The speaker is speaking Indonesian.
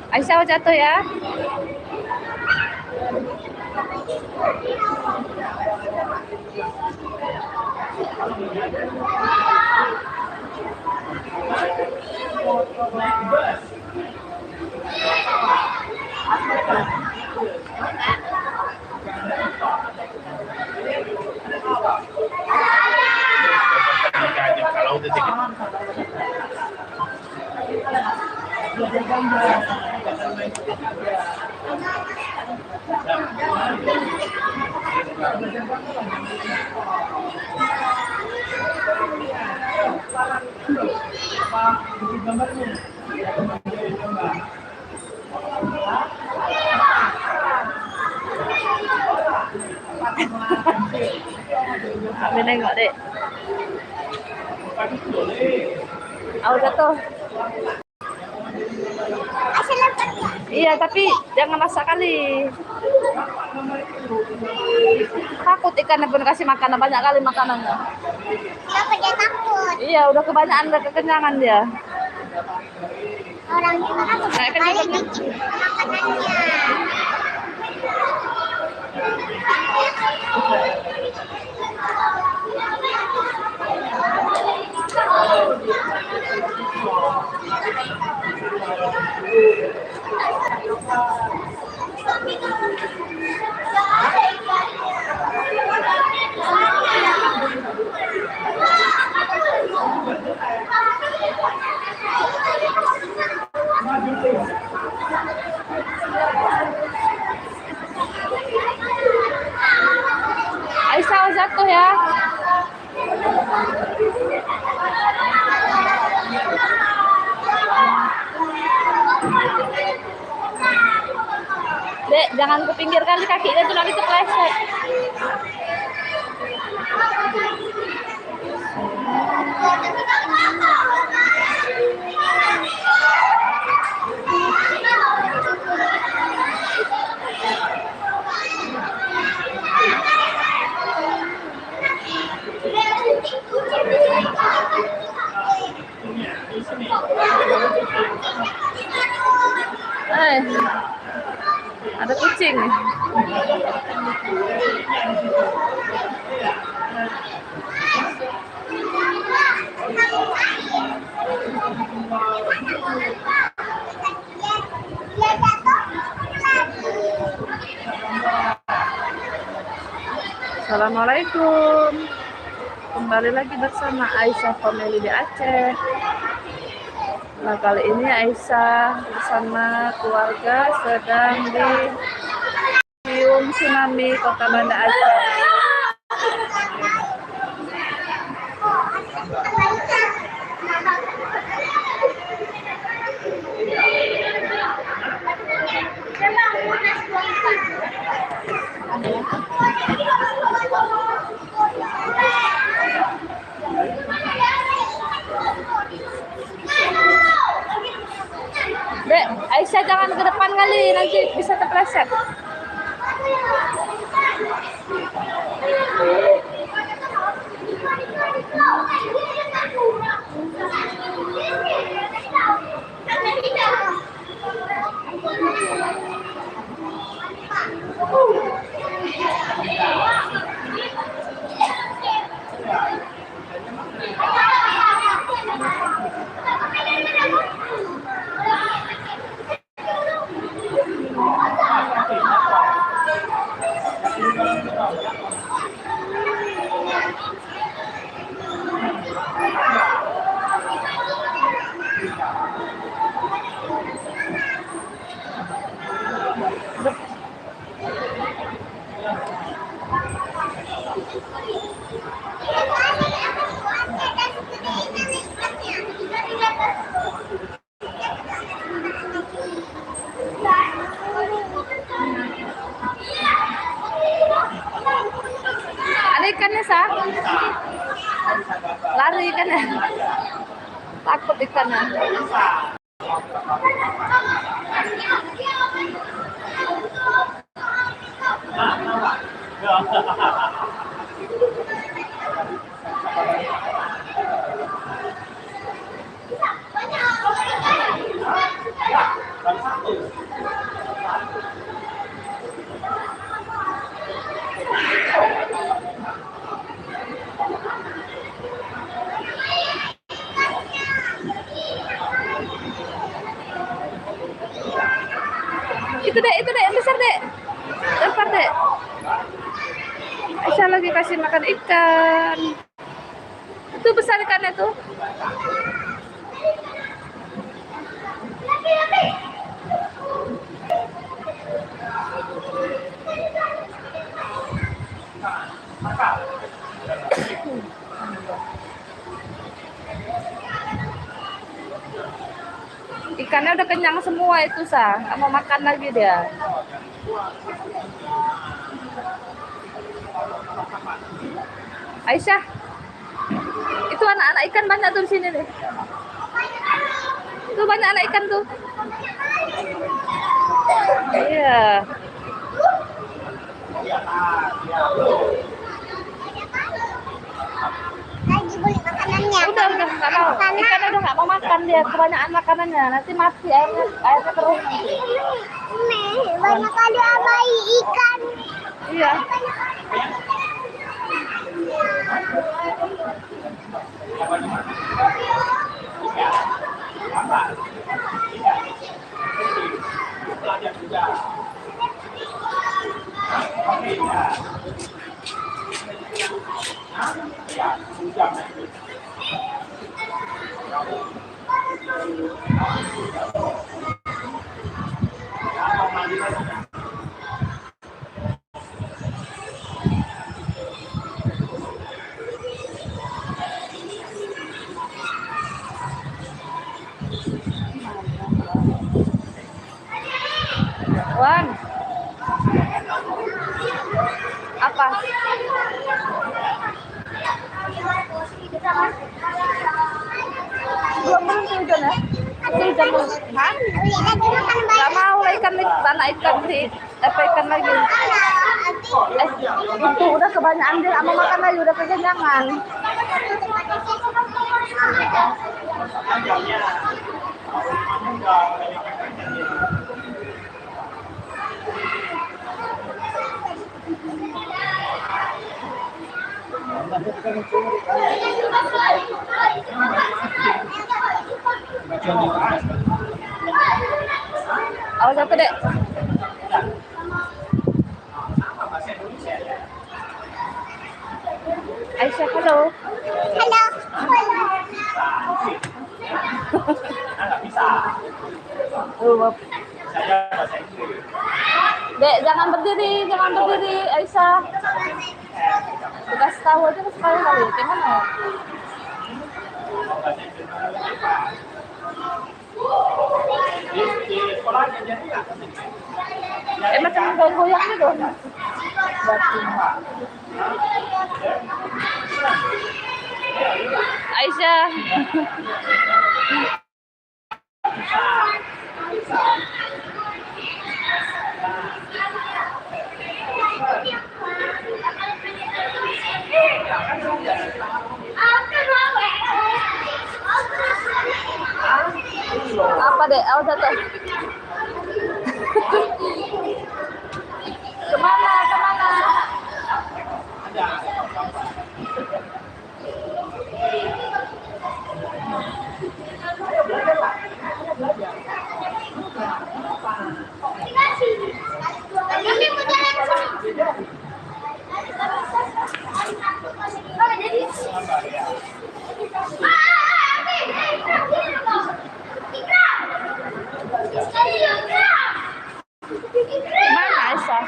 Aisyah jatuh ya. Abi nengok dek. Aku jatuh. Iya, tapi jangan masak kali. Takut ikannya pun kasih makan banyak kali makanannya. Kenapa dia takut? Iya, udah kebanyakan, udah kekenyangan dia. Orang juga kan kali dikit makanannya. Aisyah jatuh ya. Dek, jangan ke pinggir kali, kakinya tuh nanti kepleset. Ada kucing. Assalamualaikum. Kembali lagi bersama Aisyah Family di Aceh. Nah, kali ini Aisyah bersama keluarga sedang di Museum Tsunami Kota Banda Aceh. Dek, Aisyah jangan ke depan kali, nanti bisa terpleset. Ada ikannya, Sa? Lari ikannya. Takut ikannya. lagi kasih makan ikan. Itu besar ikannya tuh. Ikannya udah kenyang semua itu, Sa. Nggak mau makan lagi dia. Aisyah, itu anak-anak ikan banyak tuh di sini nih. Tuh banyak anak ikan tuh. Iya. Lagi beli makanannya. Udah nggak mau. Ikannya udah nggak mau makan dia. Kebanyakan makanannya. Nanti mati airnya terus. Banyak kali abai ikan. Iya. Wan. Apa? Belum berhenti hujan ya? Masih hujan belum? Hah? Lagi makan Gak mau lah ikan nih, tanah ikan sih. Apa ikan lagi? Itu udah kebanyakan dia, sama makan lagi udah kekenyangan. Awas satu dek. Aisyah, halo. Halo. Dek, jangan berdiri, Aisyah. Dikasih tahu aja sekali kali, gimana? Macam goyang gitu. Aisyah. Apa deh? Oh, jatuh. Kemana? Mana Aisyah?